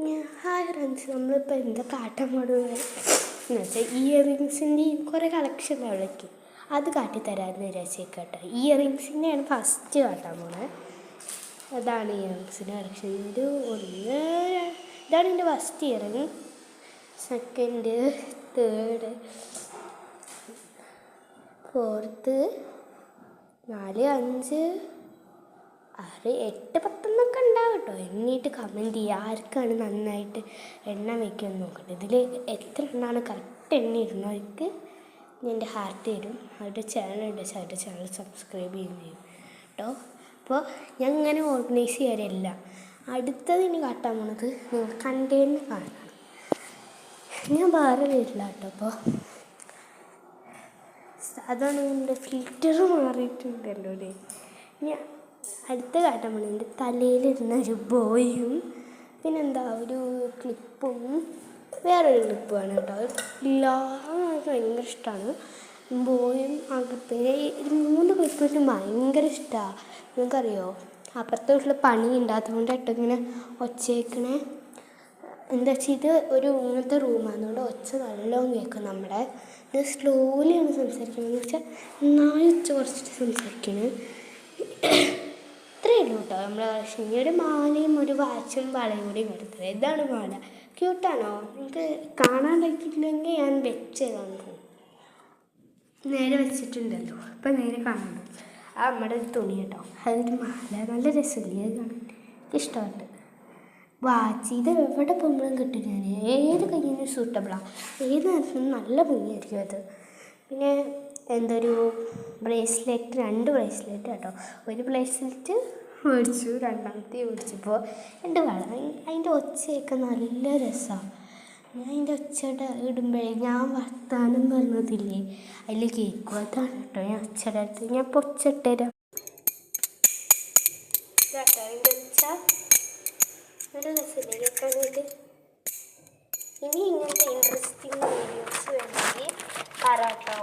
Hi friends, നമ്മളിപ്പോൾ എന്താ കാട്ടാൻ പോകുന്നത് എന്ന് വെച്ചാൽ ഇയറിങ്സിൻ്റെയും കുറേ കളക്ഷൻ അവിടേക്ക് അത് കാട്ടിത്തരാമെന്ന് വിചാരിച്ചേക്കട്ടെ. ഇയറിങ്സിൻ്റെയാണ് ഫസ്റ്റ് കാട്ടാൻ പോകുന്നത്. അതാണ് ഇയറിങ്സിൻ്റെ കളക്ഷൻ. ഇതാണ് എൻ്റെ first earring. Second, third, fourth, 4, 5, 6, 8, 10 ഉണ്ടാവും കേട്ടോ. എണ്ണീട്ട് കമൻറ്റ് ചെയ്യുക ആർക്കാണ് നന്നായിട്ട് എണ്ണ വയ്ക്കുമെന്ന് നോക്കട്ടെ. ഇതിൽ എത്ര എണ്ണമാണ് കറക്റ്റ് എണ്ണ ഇടുന്നവർക്ക് ഞാൻ എൻ്റെ ഹാർട്ട് തരും. അവരുടെ ചാനലുണ്ട്, അവരുടെ ചാനൽ സബ്സ്ക്രൈബ് ചെയ്യും കേട്ടോ. അപ്പോൾ ഞാൻ ഇങ്ങനെ ഓർഗനൈസ് ചെയ്യാറില്ല. അടുത്തത് ഇനി കാട്ടാൻ പോണത് നിങ്ങൾ കണ്ടേന്ന് കാണണം. ഞാൻ വേറെ വരില്ല കേട്ടോ. അപ്പോൾ അതാണ് എൻ്റെ ഫിൽറ്റർ മാറിയിട്ടുണ്ടല്ലോ അല്ലേ. ഞാൻ അടുത്ത കാട്ടാൻ പോണത് എൻ്റെ തലയിലിരുന്ന ഒരു ബോയും പിന്നെന്താ ഒരു ക്ലിപ്പും വേറൊരു ക്ലിപ്പുമാണ് കേട്ടോ. എനിക്ക് ഭയങ്കര ഇഷ്ടമാണ് ബോയും. പിന്നെ 3 ക്ലിപ്പിനും ഭയങ്കര ഇഷ്ടമാണ്. നിങ്ങൾക്കറിയോ, അപ്പുറത്തെ വീട്ടിൽ പണി ഉണ്ടാത്തതുകൊണ്ട് ഏട്ടോ ഇങ്ങനെ ഒച്ചേക്കണേ. എന്താ വെച്ചാൽ ഇത് ഒരു ഇങ്ങനത്തെ റൂമാണ്, അതുകൊണ്ട് ഒച്ച നല്ലോണം കേൾക്കും. നമ്മുടെ ഇത് സ്ലോലിയാണ് സംസാരിക്കുന്നത് എന്ന് വെച്ചാൽ നന്നായി ഒച്ച കുറച്ചിട്ട് സംസാരിക്കുന്നത്. ഇത്രയേ ഉള്ളൂ കേട്ടോ നമ്മളെ കളക്ഷൻ. ഒരു മാലയും ഒരു വാച്ചും വളയും കൂടി എടുത്തത്. ഇതാണ് മാല. ക്യൂട്ടാണോ? നിങ്ങൾക്ക് കാണാണ്ടിട്ടില്ലെങ്കിൽ ഞാൻ വെച്ചതാണ്. നേരെ വെച്ചിട്ടുണ്ടല്ലോ, ഇപ്പം നേരെ കാണുന്നു. നമ്മുടെ ഒരു തുണി കേട്ടോ, അതൊരു മാല. നല്ല രസമില്ലേ അത് കാണാൻ? ഇഷ്ടമുണ്ട്. വാച്ച് ഇത് എവിടെ പോകുമ്പോഴും കിട്ടും. ഞാൻ ഏത് കയ്യിനും സൂട്ടബിളാണ്. ഏത് നേരത്തിനും നല്ല ഭംഗിയായിരിക്കും അത്. പിന്നെ എന്തൊരു ബ്രേസ്ലെറ്റ്, 2 ബ്രേസ്ലെറ്റ് കേട്ടോ. ഒരു ബ്രേസ്ലെറ്റ് മേടിച്ചു, രണ്ടാമത്തെ മേടിച്ചപ്പോൾ 2 വള. അതിൻ്റെ ഒച്ചയൊക്കെ നല്ല രസമാണ്. ഞാൻ അതിൻ്റെ ഒച്ചയുടെ ഇടുമ്പോഴേ ഞാൻ വർത്താനം പറഞ്ഞതില്ലേ അതിൽ കേൾക്കും. അതാണ് കേട്ടോ ഞാൻ ഒച്ചയുടെ അടുത്ത്. ഞാൻ ഇപ്പോൾ ഒച്ച ഇട്ടുതരാം കേട്ടോ. അതിൻ്റെ ഒച്ച നല്ല രസമില്ലേ കേൾക്കാനായിട്ട്. ഇനി ഇങ്ങനത്തെ ഇൻട്രസ്റ്റിംഗ് വീഡിയോസ് വേണമെങ്കിൽ പറയാട്ടോ.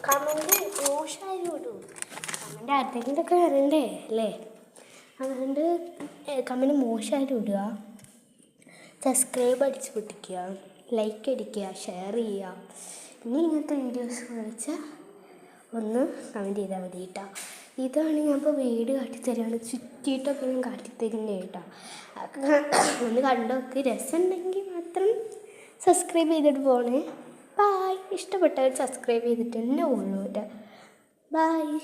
കമൻറ്റ് മോശമായാലും ഇടൂ. കമൻറ്റ് ആർക്കെങ്കിലൊക്കെ വരണ്ടേ അല്ലേ? അതുകൊണ്ട് കമൻറ്റ് മോശമായാലും ഇടുക. സബ്സ്ക്രൈബ് അടിച്ച് പൊട്ടിക്കുക, ലൈക്ക് അടിക്കുക, ഷെയർ ചെയ്യുക. ഇനി ഇങ്ങനത്തെ വീഡിയോസ് കാണിച്ചാൽ ഒന്ന് കമൻറ്റ് ചെയ്താൽ മതി കേട്ടോ. ഇതാണ് ഞാൻ ഇപ്പോൾ വീട് കാട്ടിത്തരാണ്. ചുറ്റിയിട്ടൊക്കെ ഞാൻ കാട്ടിത്തരുന്നത് കേട്ടോ. ഒന്ന് കണ്ടൊക്കെ രസമുണ്ടെങ്കിൽ മാത്രം സബ്സ്ക്രൈബ് ചെയ്തിട്ട് പോണേ. ബായ്. ഇഷ്ടപ്പെട്ടവർ സബ്സ്ക്രൈബ് ചെയ്തിട്ട് തന്നെ ഉള്ളൂ കേട്ടോ. ബായ്.